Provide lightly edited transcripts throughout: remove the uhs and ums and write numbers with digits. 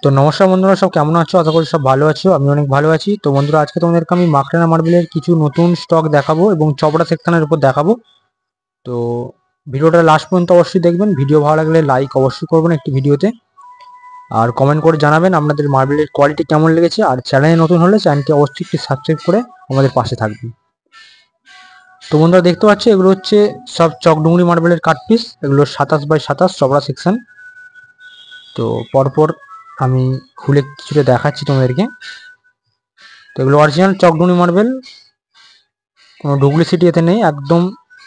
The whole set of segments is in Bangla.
তো নমস্কার বন্ধুরা, সব কেমন আছো? আশা করি সব ভালো আছো। আমি অনেক ভালো আছি। তো বন্ধুরা, আজকে তোমাদেরকে আমি মাখরানা মার্বেলের কিছু নতুন স্টক দেখাবো এবং চপড়া সেকশনের উপর দেখাবো। তো ভিডিওটা লাস্ট পর্যন্ত অবশ্যই দেখবেন। ভিডিও ভালো লাগলে লাইক অবশ্যই করবেন একটি ভিডিওতে, আর কমেন্ট করে জানাবেন আপনাদের মার্বেলের কোয়ালিটি কেমন লেগেছে। আর চ্যানেলে নতুন হলে চ্যানেলটি অবশ্যই একটি সাবস্ক্রাইব করে আমাদের পাশে থাকবেন। তো বন্ধুরা, দেখতে পাচ্ছি এগুলো হচ্ছে সব চকডুংরি মার্বেলের কাট পিস। এগুলো 27x27 চপড়া সেকশন। তো পরপর আমি খুলে কিছুটা দেখাচ্ছি তোমাদেরকে। তো এগুলো অরিজিনাল চকডুনি মার্বেল, কোনো ডুপ্লিসিটি এতে নেই। একদম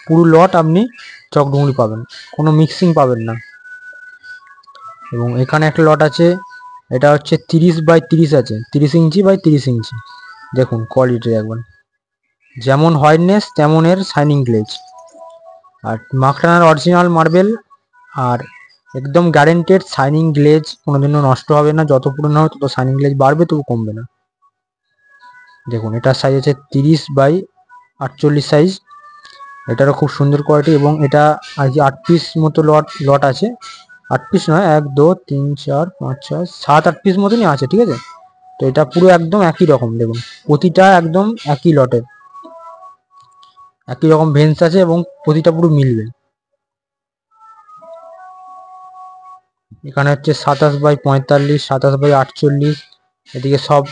পুরো লট আপনি চকডুংরি পাবেন, কোনো মিক্সিং পাবেন না। এবং এখানে একটা লট আছে, এটা হচ্ছে 30x30 আছে, 30 ইঞ্চি বাই 30 ইঞ্চি। দেখুন কোয়ালিটি একবার, যেমন হোয়াইটনেস তেমন এর শাইনিং গ্লেজ। আর মাখরানার অরিজিনাল মার্বেল, আর একদম গ্যারেন্টেড শাইনিং গ্লেজ, কোনোদিনও নষ্ট হবে না। যত পুরনো হবে তত শাইনিং গ্লেজ বাড়বে, তবু কমবে না। দেখুন এটার সাইজ আছে 30x48 সাইজ। এটারও খুব সুন্দর কোয়ালিটি, এবং এটা আর কি 8 পিস মতো লট আছে। 8 পিস নয়, 1 2 3 4 5 6 7 8 পিস মতনই আছে, ঠিক আছে। তো এটা পুরো একদম একই রকম, দেখুন প্রতিটা একদম একই লটের, একই রকম ভেন্স আছে এবং প্রতিটা পুরো মিলবে। এখানে হচ্ছে 27x45, 27x48। এদিকে সব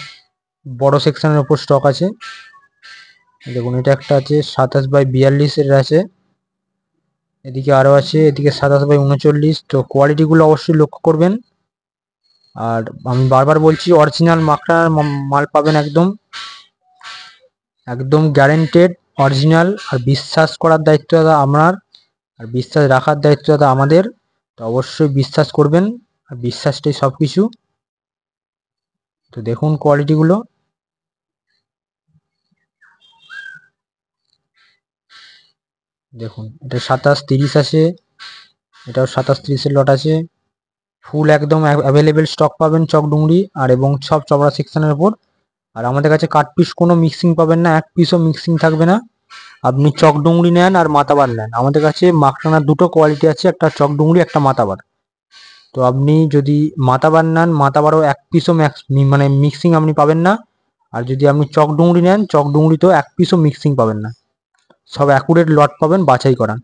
বড় সেকশনের উপর স্টক আছে। দেখুন এটা একটা আছে 27x42 এর আছে, এদিকে আরো আছে, এদিকে 27x39। তো কোয়ালিটি গুলো অবশ্যই লক্ষ্য করবেন। আর আমি বারবার বলছি, অরিজিনাল মাখরানার মাল পাবেন, একদম একদম গ্যারেন্টেড অরিজিনাল। আর বিশ্বাস করার দায়িত্ব দাদা আপনার, আর বিশ্বাস রাখার দায়িত্ব দাদা আমাদের। তো অবশ্যই বিশ্বাস করবেন, আর বিশ্বাসটাই সব কিছু। তো দেখুন কোয়ালিটি গুলো, দেখুন এটা 27-30 আছে, এটাও 27-30 লট আছে। ফুল একদম অ্যাভেলেবেল স্টক পাবেন চকডুংরি আর এবং সব চপড়া সেকশনের উপর। আর আমাদের কাছে কাট পিস কোনো মিক্সিং পাবেন না, এক পিসও মিক্সিং থাকবে না। আপনি চকডুংরি নেন আর মাতাবার নেন, আমাদের কাছে মাখরানার দুটো কোয়ালিটি আছে, একটা চকডুংরি একটা মাতাবার। তো আপনি যদি মাতাবার নেন, মাতাবারও এক পিসও মানে মিক্সিং আপনি পাবেন না। আর যদি আপনি চকডুংরি নেন, চকডুংরিতেও এক পিসও মিক্সিং পাবেন না। সব অ্যাকুরেট লট পাবেন, বাছাই করা।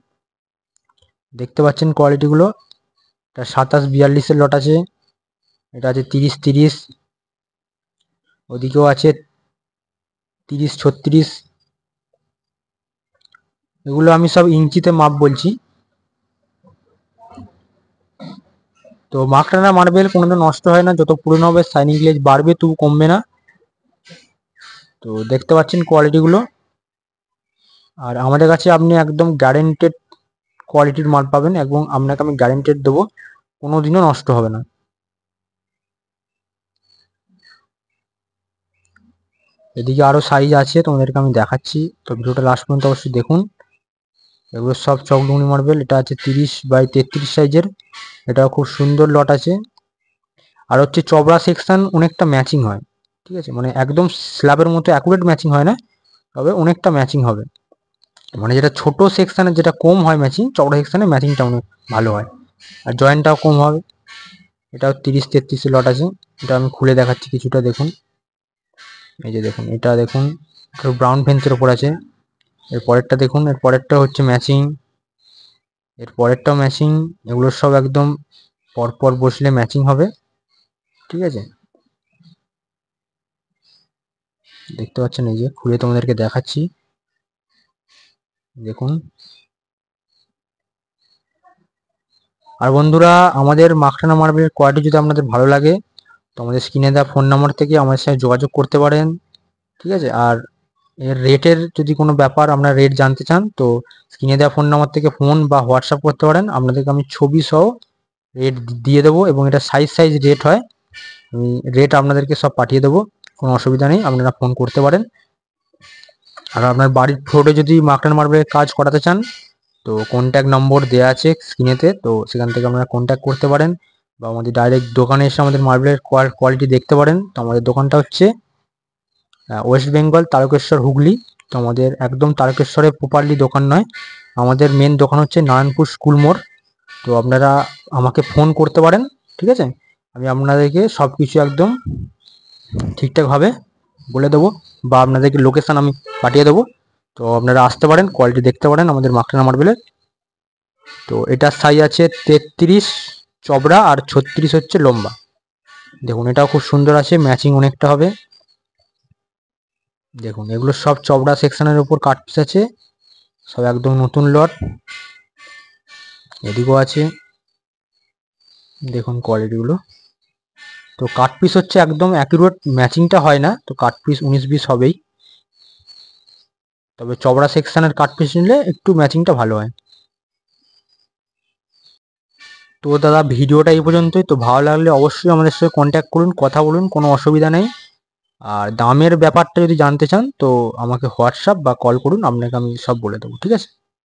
দেখতে পাচ্ছেন কোয়ালিটিগুলো। এটা 27-42 লট আছে, এটা আছে 30-30, ওদিকেও আছে 30-36। এগুলো আমি সব ইঞ্চিতে মাপ বলছি। তো মাখরানা মার্বেল কোনোদিন নষ্ট হয় না, যত পুরনো হবে শাইনিং গ্লেজ বাড়বে, তবু কমবে না। তো দেখতে পাচ্ছেন কোয়ালিটিগুলো। আর আমাদের কাছে আপনি একদম গ্যারেন্টেড কোয়ালিটির মাল পাবেন, এবং আপনাকে আমি গ্যারেন্টেড দেবো, কোনোদিনও নষ্ট হবে না। এদিকে আরো সাইজ আছে, তোমাদেরকে আমি দেখাচ্ছি। তো ভিডিওটা লাস্ট পর্যন্ত অবশ্যই দেখুন। এগুলো সব চকডুংরি মার্বেল। এটা আছে 30x33 সাইজের, এটাও খুব সুন্দর লট আছে। আর হচ্ছে চবড়া সেকশন অনেকটা ম্যাচিং হয়, ঠিক আছে, মানে একদম স্ল্যাবের মতো অ্যাকুরেট ম্যাচিং হয় না, তবে অনেকটা ম্যাচিং হবে। মানে যেটা ছোট সেকশনে যেটা কম হয় ম্যাচিং, চওড়া সেকশনে ম্যাচিংটা অনেক ভালো হয়, আর জয়েন্টটাও কম হবে। এটাও 30-33 লট আছে। এটা আমি খুলে দেখাচ্ছি কিছুটা, দেখুন। এই যে দেখুন, এটা দেখুন ব্রাউন ফেন্সের ওপর আছে। এর পরেরটা দেখুন, এর পরেরটা হচ্ছে ম্যাচিং, এর পরেরটাও ম্যাচিং। এগুলো সব একদম পরপর বসলে ম্যাচিং হবে, ঠিক আছে। দেখতে পাচ্ছেন, এই যে খুলে তোমাদেরকে দেখাচ্ছি, দেখুন। আর বন্ধুরা, আমাদের মাখরানা মার্বেলের কোয়ালিটি যদি আপনাদের ভালো লাগে, তো আমাদের স্ক্রিনে দেওয়া ফোন নাম্বার থেকে আমাদের সাথে যোগাযোগ করতে পারেন, ঠিক আছে। আর এর রেটের যদি কোনো ব্যাপার আপনারা রেট জানতে চান, তো স্ক্রিনে দেওয়া ফোন নাম্বার থেকে ফোন বা হোয়াটসঅ্যাপ করতে পারেন। আপনাদেরকে আমি ছবি সহ রেট দিয়ে দেবো, এবং এটা সাইজ রেট হয়। আমি রেট আপনাদেরকে সব পাঠিয়ে দেবো, কোনো অসুবিধা নেই, আপনারা ফোন করতে পারেন। আর আপনার বাড়ির ফ্লোরে যদি মাখরানা মার্বেলের কাজ করাতে চান, তো কন্ট্যাক্ট নম্বর দেওয়া আছে স্ক্রিনেতে, তো সেখান থেকে আপনারা কন্ট্যাক্ট করতে পারেন, বা আমাদের ডাইরেক্ট দোকানে এসে আমাদের মার্বেলের কোয়ালিটি দেখতে পারেন। তো আমাদের দোকানটা হচ্ছে ওয়েস্ট বেঙ্গল, তারকেশ্বর, হুগলি। তো আমাদের একদম তারকেশ্বরে প্রপারলি দোকান নয়, আমাদের মেন দোকান হচ্ছে নারায়ণপুর স্কুল মোড়। তো আপনারা আমাকে ফোন করতে পারেন, ঠিক আছে। আমি আপনাদেরকে সব কিছু একদম ঠিকঠাকভাবে বলে দেবো, বা আপনাদেরকে লোকেশান আমি পাঠিয়ে দেবো। তো আপনারা আসতে পারেন, কোয়ালিটি দেখতে পারেন আমাদের মাখরানা মার্বেলের। তো এটার সাইজ আছে 33 চবড়া আর 36 হচ্ছে লম্বা। দেখুন এটাও খুব সুন্দর আছে, ম্যাচিং অনেকটা হবে। দেখুন এগুলো সব চবড়া সেকশনের উপর কাট পিস আছে, সব একদম নতুন লট। এদিকেও আছে, দেখুন কোয়ালিটিগুলো। তো কাট পিস হচ্ছে একদম অ্যাকুরেট, ম্যাচিংটা হয় না, তো কাট পিস 19-20 হবেই। তবে চবড়া সেকশনের কাট পিস নিলে একটু ম্যাচিংটা ভালো হয়। তো দাদা ভিডিওটা এই পর্যন্তই। তো ভালো লাগলে অবশ্যই আমাদের সাথে কন্ট্যাক্ট করুন, কথা বলুন, কোনো অসুবিধা নেই। আর দামের ব্যাপারটা যদি জানতে চান তো আমাকে হোয়াটসঅ্যাপ বা কল করুন, আপনাকে আমি সব বলে দেবো, ঠিক আছে।